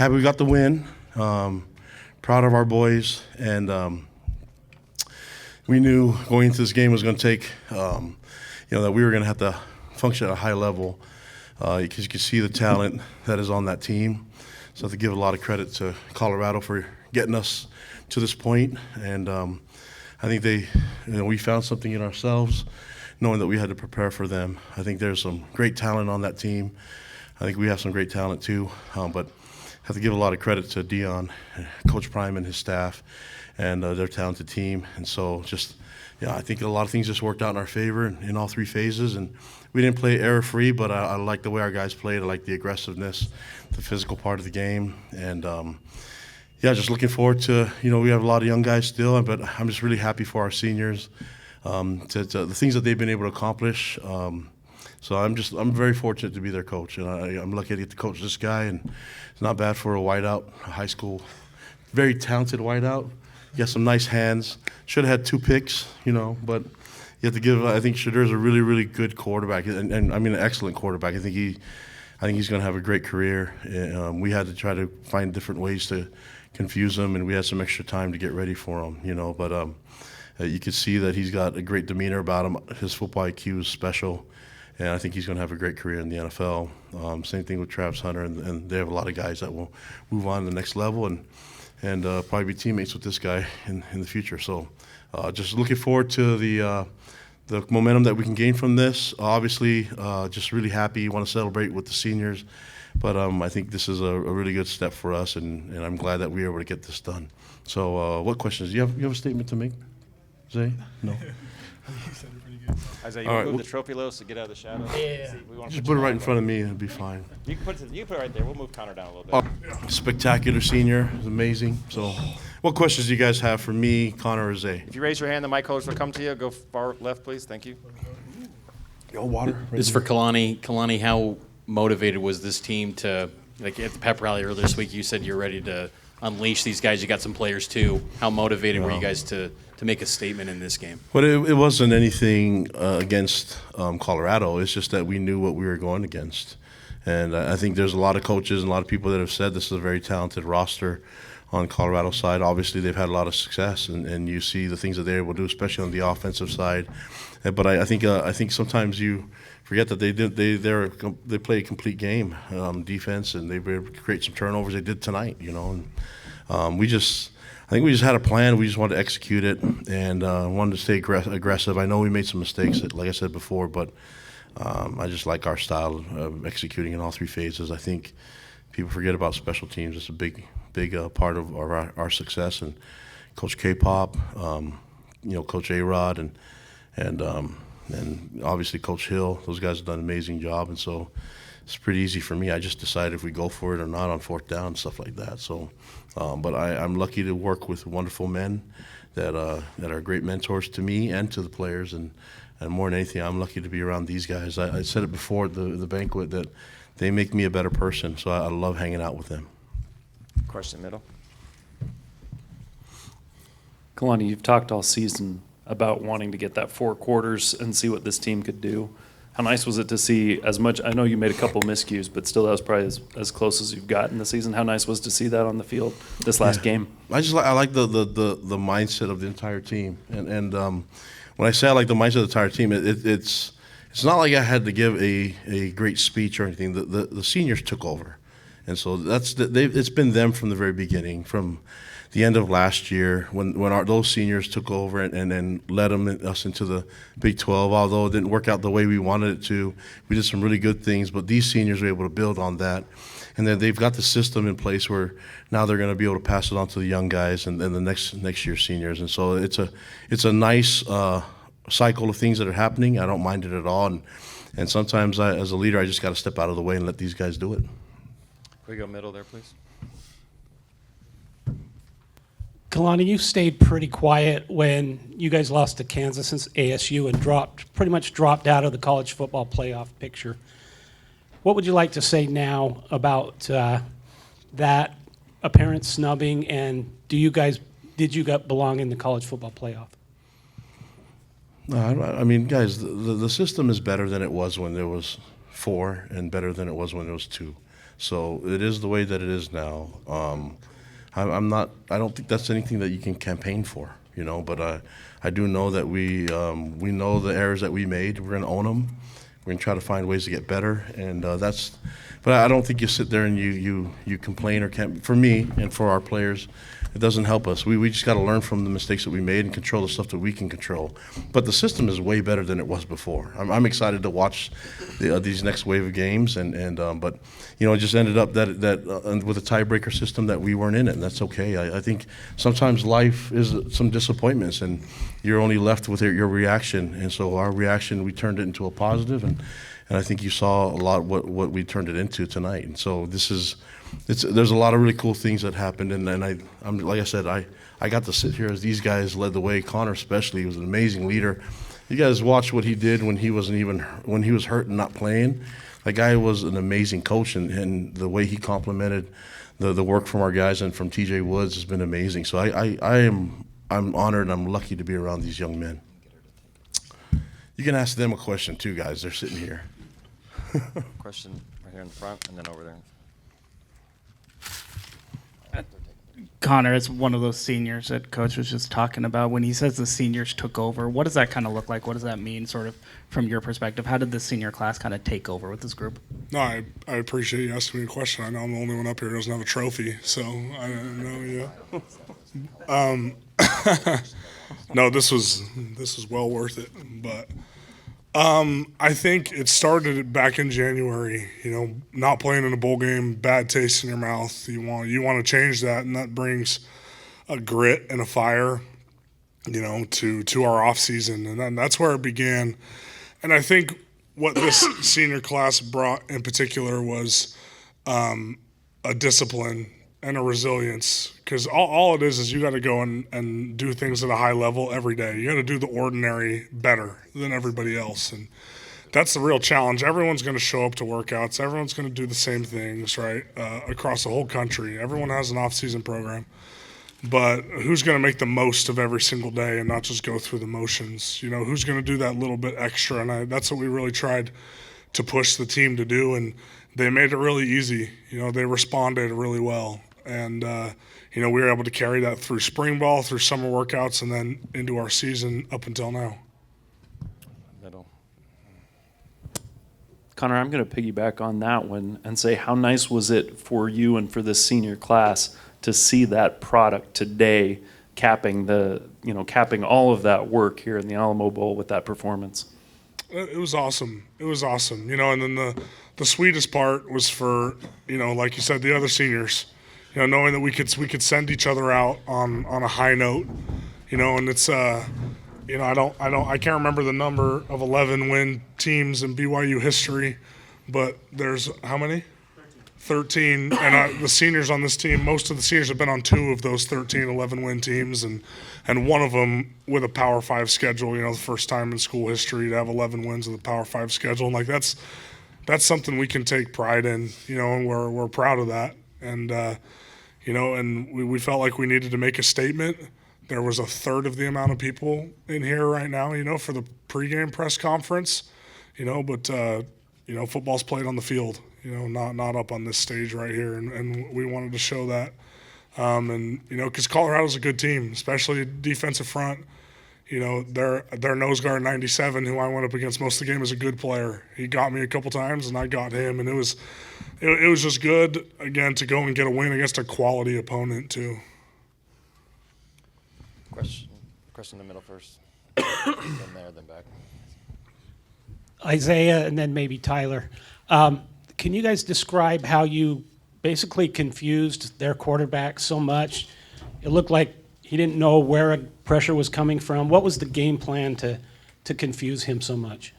happy we got the win. Proud of our boys, and we knew going into this game was going to take, that we were going to have to function at a high level because you can see the talent that is on that team. So I have to give a lot of credit to Colorado for getting us to this point, and I think we found something in ourselves, knowing that we had to prepare for them. I think there's some great talent on that team. I think we have some great talent too, but I have to give a lot of credit to Dion, Coach Prime and his staff, and their talented team. And so I think a lot of things just worked out in our favor in all three phases. And we didn't play error-free, but I like the way our guys played. I like the aggressiveness, the physical part of the game. And, just looking forward to, we have a lot of young guys still, but I'm just really happy for our seniors, to the things that they've been able to accomplish. So I'm very fortunate to be their coach, and I'm lucky to get to coach this guy, and it's not bad for a wideout, a high school, very talented wideout. He got some nice hands. Should have had 2 picks, but you have to give. I think Shadur's a really, really good quarterback, and I mean an excellent quarterback. I think he's going to have a great career. We had to try to find different ways to confuse him, and we had some extra time to get ready for him, But you could see that he's got a great demeanor about him. His football IQ is special. And I think he's going to have a great career in the NFL. Same thing with Travis Hunter, and they have a lot of guys that will move on to the next level and probably be teammates with this guy in the future. So just looking forward to the momentum that we can gain from this. Obviously, just really happy, want to celebrate with the seniors. But I think this is a really good step for us, and I'm glad that we were able to get this done. So what questions? Do you have a statement to make, Zay? No? You said it pretty good. Isaiah, you move the trophy low so get out of the shadow. Yeah. Just put it right in front of me, it'll be fine. You can put it right there. We'll move Connor down a little bit. Spectacular senior, it's amazing. So, what questions do you guys have for me, Connor, or Zay? If you raise your hand, the mic holders will come to you. Go far left, please. Thank you. Yo, water. This is for Kalani. Kalani, how motivated was this team to, like at the pep rally earlier this week, you said you're ready to unleash these guys. You got some players too. How motivated were you guys to make a statement in this game? But it wasn't anything against Colorado. It's just that we knew what we were going against. And I think there's a lot of coaches and a lot of people that have said this is a very talented roster on Colorado's side. Obviously, they've had a lot of success, and you see the things that they're able to do, especially on the offensive side. But I think sometimes you forget that they play a complete game defense, and they were able to create some turnovers. They did tonight, And I think we just had a plan. We just wanted to execute it and wanted to stay aggressive. I know we made some mistakes, like I said before, but I just like our style of executing in all 3 phases. I think people forget about special teams. It's a big part of our success. And Coach K-Pop, Coach A-Rod, and obviously Coach Hill. Those guys have done an amazing job, and so it's pretty easy for me. I just decide if we go for it or not on 4th down and stuff like that. So, but I'm lucky to work with wonderful men that are great mentors to me and to the players, and more than anything, I'm lucky to be around these guys. I said it before at the banquet that they make me a better person, so I love hanging out with them. Question middle. Kalani, you've talked all season about wanting to get that 4 quarters and see what this team could do. How nice was it to see as much? I know you made a couple miscues, but still that was probably as close as you've gotten this season. How nice was to see that on the field this last game? I like the mindset of the entire team, and when I say I like the mindset of the entire team, it's not like I had to give a great speech or anything. The seniors took over, and so it's been them from the very beginning, from the end of last year when those seniors took over and then led us into the Big 12. Although it didn't work out the way we wanted it to, we did some really good things. But these seniors were able to build on that, and then they've got the system in place where now they're going to be able to pass it on to the young guys and then the next year's seniors. And so it's a nice cycle of things that are happening. I don't mind it at all, and sometimes as a leader, I just got to step out of the way and let these guys do it. Can we go middle there, please? Kalani, you stayed pretty quiet when you guys lost to Kansas and ASU and pretty much dropped out of the college football playoff picture. What would you like to say now about that apparent snubbing, and did you belong in the college football playoff? I mean, guys, the system is better than it was when there was 4 and better than it was when there was 2. So it is the way that it is now. I don't think that's anything that you can campaign for, but I do know that we know the errors that we made. We're going to own them. We're going to try to find ways to get better, and but I don't think you sit there and you complain or can't. For me and for our players, it doesn't help us. We just got to learn from the mistakes that we made and control the stuff that we can control. But the system is way better than it was before. I'm excited to watch these next wave of games, but it just ended up that with a tiebreaker system that we weren't in it, and that's okay. I think sometimes life is some disappointments, and you're only left with your reaction. And so our reaction, we turned it into a positive, and I think you saw a lot what we turned it into tonight. And so there's a lot of really cool things that happened, and I'm like I said, I got to sit here as these guys led the way. Connor especially was an amazing leader. You guys watch what he did when he was hurt and not playing. That guy was an amazing coach, and the way he complimented the work from our guys and from TJ Woods has been amazing. So I'm honored and I'm lucky to be around these young men. You can ask them a question too, guys. They're sitting here. Question right here in the front and then over there. Connor, it's one of those seniors that Coach was just talking about. When he says the seniors took over, what does that kind of look like? What does that mean, sort of, from your perspective? How did the senior class kind of take over with this group? No, I appreciate you asking me a question. I know I'm the only one up here who doesn't have a trophy, so I don't know. Yeah. No, this was well worth it, but I think it started back in January. Not playing in a bowl game, bad taste in your mouth. You want to change that, and that brings a grit and a fire, to our off season, and then that's where it began. And I think what this senior class brought in particular was a discipline and a resilience, because all it is you got to go and do things at a high level every day. You got to do the ordinary better than everybody else, and that's the real challenge. Everyone's going to show up to workouts. Everyone's going to do the same things, right, across the whole country. Everyone has an off-season program, but who's going to make the most of every single day and not just go through the motions? Who's going to do that little bit extra? And that's what we really tried to push the team to do, and they made it really easy. They responded really well. And, we were able to carry that through spring ball, through summer workouts, and then into our season up until now. Middle. Connor, I'm going to piggyback on that one and say, how nice was it for you and for this senior class to see that product today, capping all of that work here in the Alamo Bowl with that performance? It was awesome. It was awesome. And then the sweetest part was for, like you said, the other seniors. Knowing that we could send each other out on a high note, and it's I can't remember the number of 11 win teams in BYU history, but there's how many? 13. And the seniors on this team, most of the seniors have been on 2 of those 13 11 win teams, and one of them with a Power 5 schedule. The first time in school history to have 11 wins with a Power 5 schedule, and that's something we can take pride in, and we're proud of that. And and we felt like we needed to make a statement. There was a third of the amount of people in here right now, for the pregame press conference, but football's played on the field, not up on this stage right here, and we wanted to show that. Because Colorado's a good team, especially defensive front. Their nose guard 97, who I went up against most of the game, is a good player. He got me a couple times, and I got him, and it was just good, again, to go and get a win against a quality opponent, too. Question in the middle first. Then there, then back. Isaiah and then maybe Tyler. Can you guys describe how you basically confused their quarterback so much? It looked like he didn't know where pressure was coming from. What was the game plan to confuse him so much?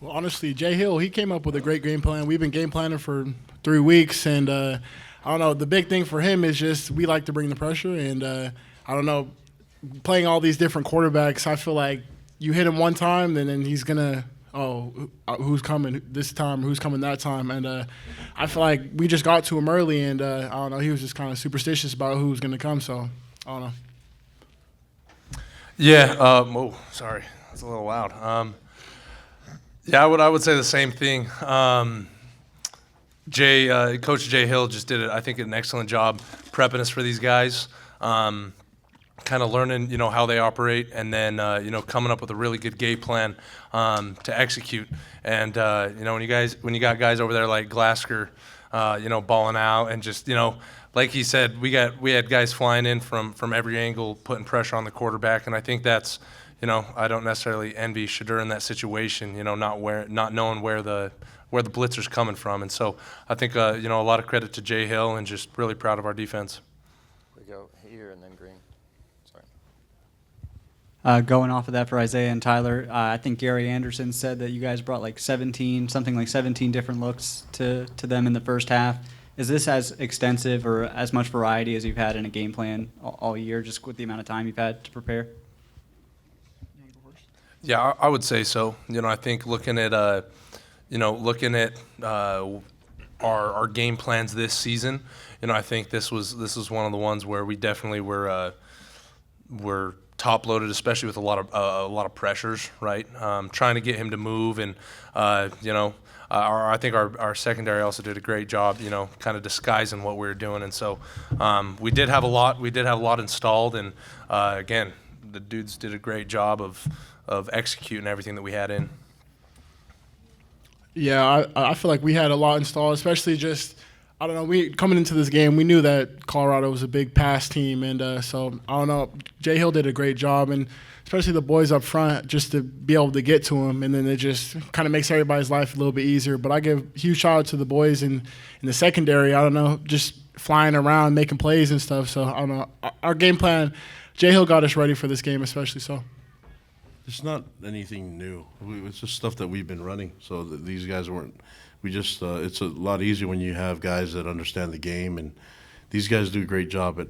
Well, honestly, Jay Hill, he came up with a great game plan. We've been game planning for 3 weeks, and I don't know, the big thing for him is just we like to bring the pressure, and I don't know, playing all these different quarterbacks, I feel like you hit him one time, and then he's going to, who's coming this time, who's coming that time, and I feel like we just got to him early, and I don't know, he was just kind of superstitious about who was going to come, so I don't know. Yeah, sorry, that's a little loud. Yeah, I would say the same thing. Coach Jay Hill just did I think an excellent job prepping us for these guys. Kind of learning, how they operate, and then, coming up with a really good game plan to execute. And when you got guys over there like Glasker, balling out, and just, like he said, we had guys flying in from every angle, putting pressure on the quarterback, and I think that's, I don't necessarily envy Shadur in that situation, not knowing where the blitzer's coming from, and so I think, a lot of credit to Jay Hill, and just really proud of our defense. We go here and then green. Sorry. Going off of that for Isaiah and Tyler, I think Gary Anderson said that you guys brought like 17 different looks to them in the first half. Is this as extensive or as much variety as you've had in a game plan all year, just with the amount of time you've had to prepare? Yeah, I would say so. I think looking at our game plans this season, I think this was one of the ones where we definitely were top loaded, especially with a lot of pressures, right? Trying to get him to move, and I think our secondary also did a great job, kind of disguising what we were doing, and so we did have a lot installed, and again, the dudes did a great job of executing everything that we had in. Yeah, I feel like we had a lot installed, especially just, I don't know, we coming into this game, we knew that Colorado was a big pass team, and so, I don't know, Jay Hill did a great job, and especially the boys up front, just to be able to get to him, and then it just kind of makes everybody's life a little bit easier. But I give a huge shout out to the boys in the secondary, I don't know, just flying around, making plays and stuff, so I don't know. Our game plan, Jay Hill got us ready for this game especially, so. It's not anything new. It's just stuff that we've been running. So that these guys weren't. We just. It's a lot easier when you have guys that understand the game, and these guys do a great job at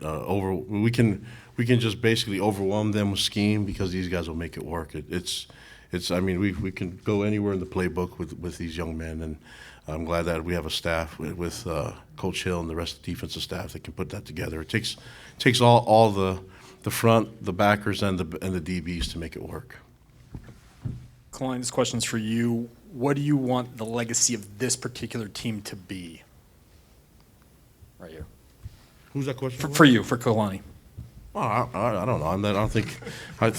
over. We can just basically overwhelm them with scheme because these guys will make it work. It's. I mean, we can go anywhere in the playbook with these young men, and I'm glad that we have a staff with Coach Hill and the rest of the defensive staff that can put that together. It takes all the front, the backers, and the DBs to make it work. Kalani, this question's for you. What do you want the legacy of this particular team to be? Right here. Who's that question? For you, for Kalani. Oh, I don't know. I don't think. I'm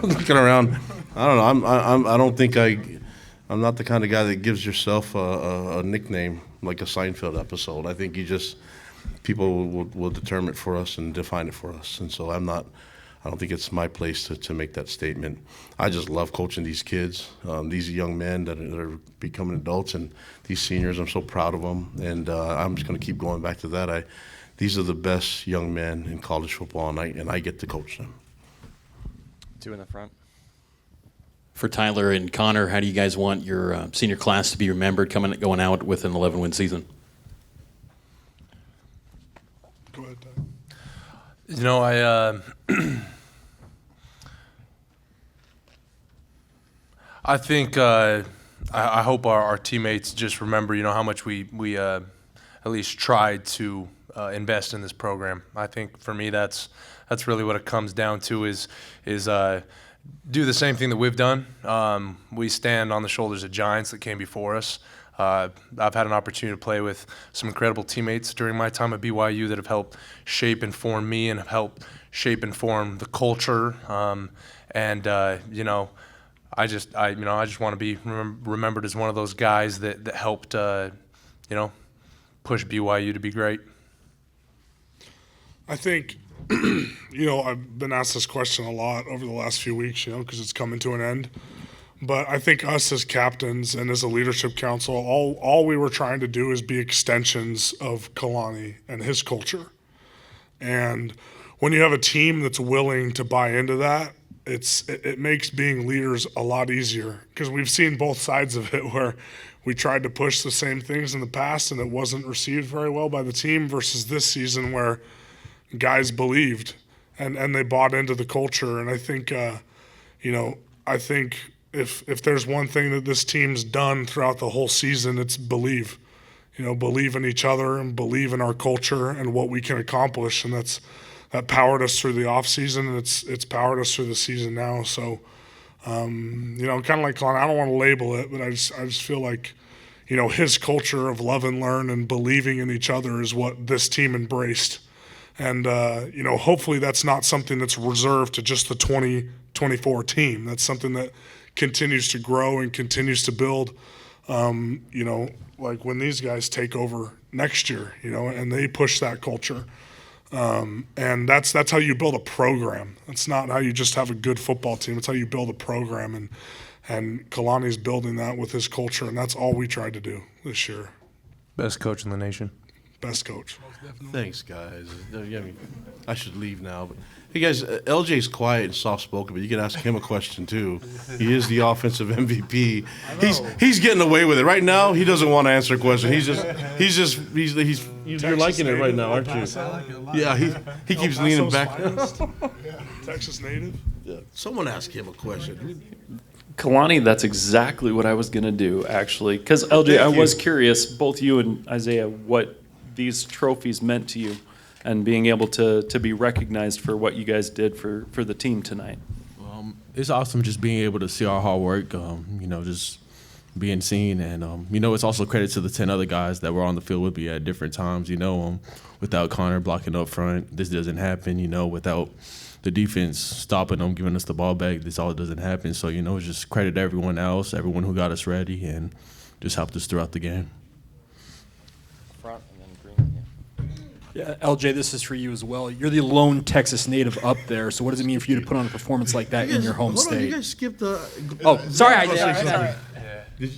looking around. I don't know. I don't think I'm not the kind of guy that gives yourself a nickname like a Seinfeld episode. I think people will determine it for us and define it for us. And so I don't think it's my place to make that statement. I just love coaching these kids, these young men that are becoming adults, and these seniors. I'm so proud of them, and I'm just going to keep going back to that. These are the best young men in college football, and I get to coach them. Two in the front. For Tyler and Connor, how do you guys want your senior class to be remembered going out with an 11-win season? Go ahead, Tyler. I think I hope our teammates just remember, how much we at least tried to invest in this program. I think for me that's really what it comes down to is do the same thing that we've done. We stand on the shoulders of giants that came before us. I've had an opportunity to play with some incredible teammates during my time at BYU that have helped shape and form me and have helped shape and form the culture. I just want to be remembered as one of those guys that helped, push BYU to be great. I think, I've been asked this question a lot over the last few weeks, because it's coming to an end. But I think us as captains and as a leadership council, all we were trying to do is be extensions of Kalani and his culture. And when you have a team that's willing to buy into that, it makes being leaders a lot easier, because we've seen both sides of it where we tried to push the same things in the past and it wasn't received very well by the team, versus this season where guys believed and they bought into the culture. And I think, I think if there's one thing that this team's done throughout the whole season, it's believe. Believe in each other and believe in our culture and what we can accomplish. And that powered us through the offseason, and it's powered us through the season now. So, kind of like Kalani, I don't want to label it, but I just feel like, his culture of love and learn and believing in each other is what this team embraced. And, hopefully that's not something that's reserved to just the 2024 team. That's something that continues to grow and continues to build, like when these guys take over next year, and they push that culture. And that's how you build a program. It's not how you just have a good football team. It's how you build a program. And Kalani's building that with his culture, and that's all we tried to do this year. Best coach in the nation. Best coach. Thanks, guys. I should leave now. But hey, guys, LJ's quiet and soft-spoken, but you can ask him a question too. He is the offensive MVP. He's getting away with it right now. He doesn't want to answer a question. You're liking it right now, aren't you? Yeah, he keeps leaning back. Texas native. Yeah. Someone ask him a question. Kalani, that's exactly what I was going to do, actually. Because, LJ, I was curious, both you and Isaiah, what these trophies meant to you and being able to be recognized for what you guys did for the team tonight. It's awesome just being able to see our hard work, just being seen. And, it's also credit to the 10 other guys that were on the field with me at different times. Without Connor blocking up front, this doesn't happen. Without the defense stopping them, giving us the ball back, this all doesn't happen. So, just credit everyone else, everyone who got us ready and just helped us throughout the game. Front and then green. Yeah, LJ, this is for you as well. You're the lone Texas native up there, so what does it mean for you to put on a performance like that in your home Hold on, state? you guys skipped the. Oh, sorry, I Sorry.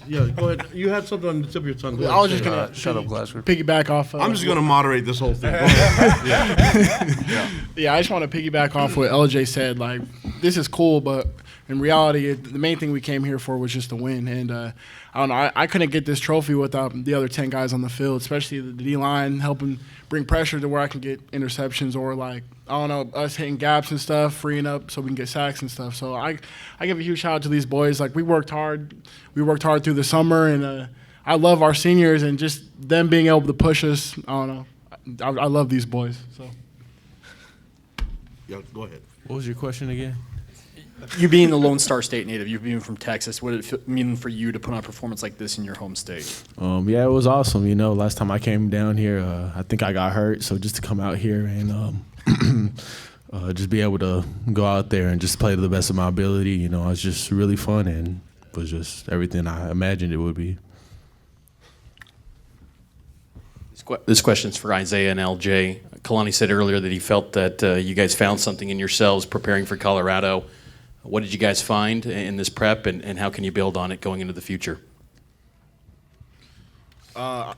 Yeah, go ahead. You had something on the tip of your tongue. I was just gonna Shut up, Glasgow. piggyback off. I'm just gonna moderate this whole thing. Go ahead. Yeah, I just want to piggyback off what LJ said. Like, this is cool, but in reality, the main thing we came here for was just to win. And I don't know, I couldn't get this trophy without the other 10 guys on the field, especially the D-line helping bring pressure to where I can get interceptions or, like, I don't know, us hitting gaps and stuff, freeing up so we can get sacks and stuff. So I give a huge shout out to these boys. Like, we worked hard. We worked hard through the summer, and I love our seniors and just them being able to push us. I don't know. I love these boys. So. Yeah, go ahead. What was your question again? You being the Lone Star State native, you being from Texas, what did it mean for you to put on a performance like this in your home state? Yeah, it was awesome. Last time I came down here, I think I got hurt. So just to come out here and just be able to go out there and just play to the best of my ability, it was just really fun and was just everything I imagined it would be. This question's for Isaiah and LJ. Kalani said earlier that he felt that you guys found something in yourselves preparing for Colorado. What did you guys find in this prep, and how can you build on it going into the future? I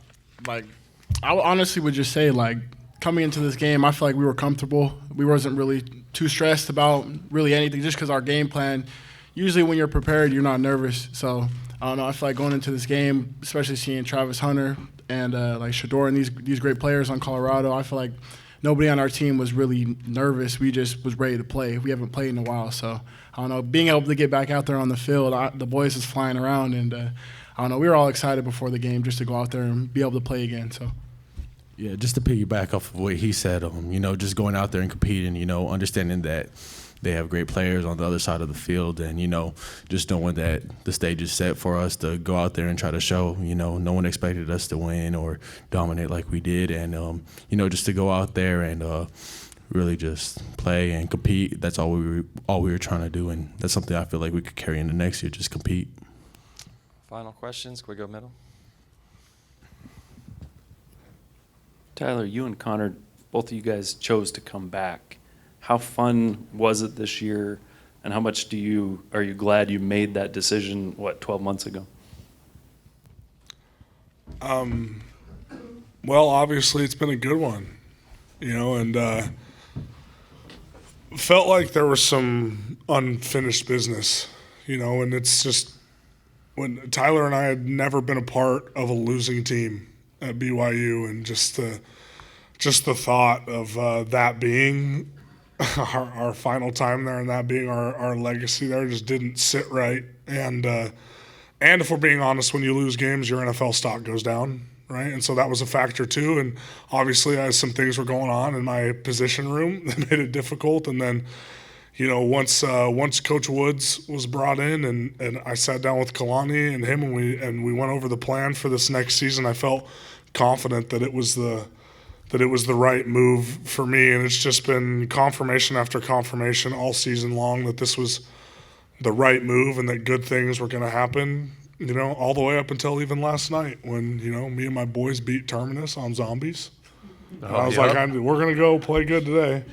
honestly would just say, like, coming into this game, I feel like we were comfortable. We wasn't really too stressed about really anything just because our game plan, usually when you're prepared, you're not nervous. So, I don't know, I feel like going into this game, especially seeing Travis Hunter and like Shador and these great players on Colorado, I feel like nobody on our team was really nervous. We just was ready to play. We haven't played in a while. So, I don't know, being able to get back out there on the field, the boys is flying around. And, I don't know, we were all excited before the game just to go out there and be able to play again. So. Yeah, just to piggyback off of what he said, just going out there and competing, understanding that they have great players on the other side of the field and, just knowing that the stage is set for us to go out there and try to show, no one expected us to win or dominate like we did. And, just to go out there and really just play and compete, that's all we were trying to do. And that's something I feel like we could carry into next year, just compete. Final questions. Can we go middle? Tyler, you and Connor, both of you guys chose to come back. How fun was it this year, and how much are you glad you made that decision, 12 months ago? Well, obviously it's been a good one, and felt like there was some unfinished business, and it's just when Tyler and I had never been a part of a losing team at BYU, and just the thought of that being our final time there and that being our legacy there just didn't sit right. And if we're being honest, when you lose games, your NFL stock goes down, right? And so that was a factor too. And obviously, as some things were going on in my position room that made it difficult. And then, once Coach Woods was brought in and I sat down with Kalani and him and we went over the plan for this next season, I felt confident that it was the right move for me, and it's just been confirmation after confirmation all season long that this was the right move and that good things were going to happen, all the way up until even last night when, me and my boys beat Terminus on zombies. I was like, we're going to go play good today.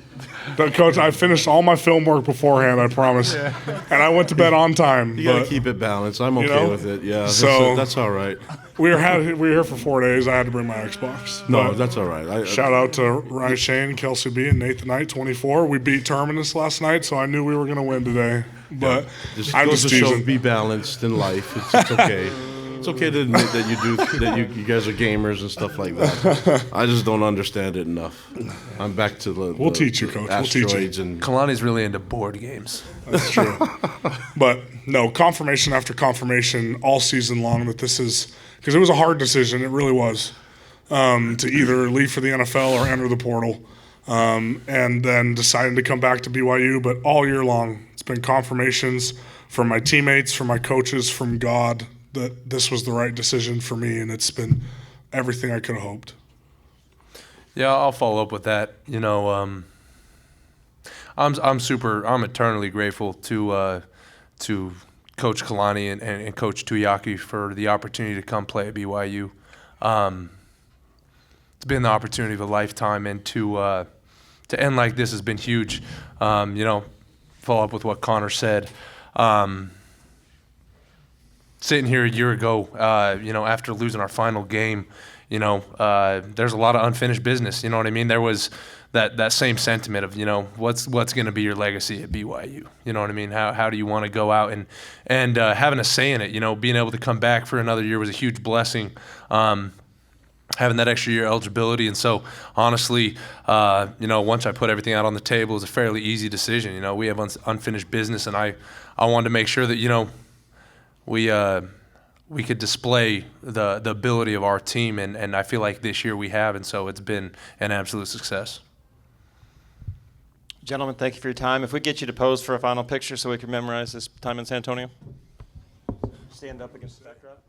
But Coach, I finished all my film work beforehand, I promise. Yeah. And I went to bed on time. You got to keep it balanced. I'm okay with it. Yeah, so that's all right. We were here for 4 days. I had to bring my Xbox. No, that's all right. Shout out to Ryan Shane, Kelsey B, and Nathan Knight, 24. We beat Terminus last night, so I knew we were going to win today. But I'm just teasing. Be balanced in life. It's okay. It's okay to admit that you guys are gamers and stuff like that. I just don't understand it enough. I'm back to the We'll teach you, Coach. We'll teach you. And Kalani's really into board games. That's true. But no, confirmation after confirmation all season long that this is – because it was a hard decision. It really was to either leave for the NFL or enter the portal, and then deciding to come back to BYU. But all year long, it's been confirmations from my teammates, from my coaches, from God – that this was the right decision for me, and it's been everything I could have hoped. Yeah, I'll follow up with that. I'm eternally grateful to Coach Kalani and Coach Tuyaki for the opportunity to come play at BYU. It's been the opportunity of a lifetime, and to end like this has been huge. Follow up with what Connor said. Sitting here a year ago, after losing our final game, there's a lot of unfinished business. You know what I mean? There was that same sentiment of, what's going to be your legacy at BYU? You know what I mean? How do you want to go out and having a say in it? Being able to come back for another year was a huge blessing. Having that extra year eligibility, and so honestly, once I put everything out on the table, it was a fairly easy decision. We have unfinished business, and I wanted to make sure that we could display the ability of our team, and I feel like this year we have, and so it's been an absolute success. Gentlemen, thank you for your time. If we get you to pose for a final picture so we can memorize this time in San Antonio. Stand up against the backdrop.